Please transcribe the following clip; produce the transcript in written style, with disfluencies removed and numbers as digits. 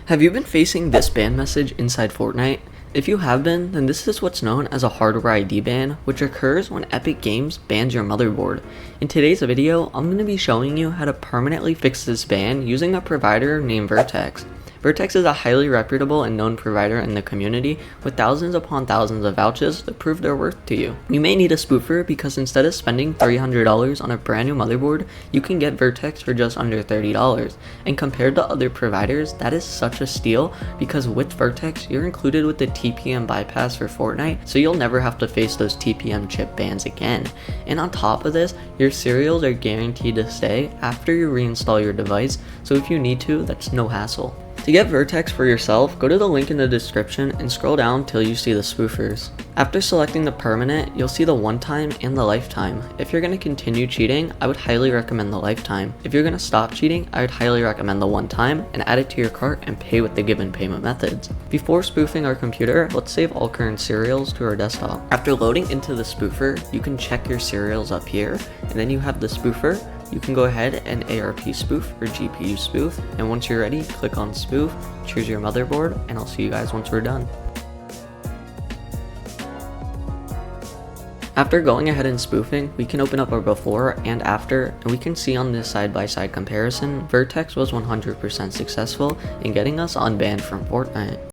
Have you been facing this ban message inside Fortnite? If you have been, then this is what's known as a hardware ID ban, which occurs when Epic Games bans your motherboard. In today's video, I'm going to be showing you how to permanently fix this ban using a provider named Vertex. Vertex is a highly reputable and known provider in the community with thousands upon thousands of vouchers to prove their worth to you. You may need a spoofer because instead of spending $300 on a brand new motherboard, you can get Vertex for just under $30. And compared to other providers, that is such a steal because with Vertex, you're included with the TPM bypass for Fortnite, so you'll never have to face those TPM chip bans again. And on top of this, your serials are guaranteed to stay after you reinstall your device, so if you need to, that's no hassle. To get Vertex for yourself, go to the link in the description and scroll down till you see the spoofers. After selecting the permanent, you'll see the one-time and the lifetime. If you're going to continue cheating, I would highly recommend the lifetime. If you're going to stop cheating, I would highly recommend the one-time and add it to your cart and pay with the given payment methods. Before spoofing our computer, let's save all current serials to our desktop. After loading into the spoofer, you can check your serials up here, and then you have the spoofer. You can go ahead and ARP spoof or GPU spoof, and once you're ready, click on spoof, choose your motherboard, and I'll see you guys once we're done. After going ahead and spoofing, we can open up our before and after, and we can see on this side-by-side comparison, Vertex was 100% successful in getting us unbanned from Fortnite.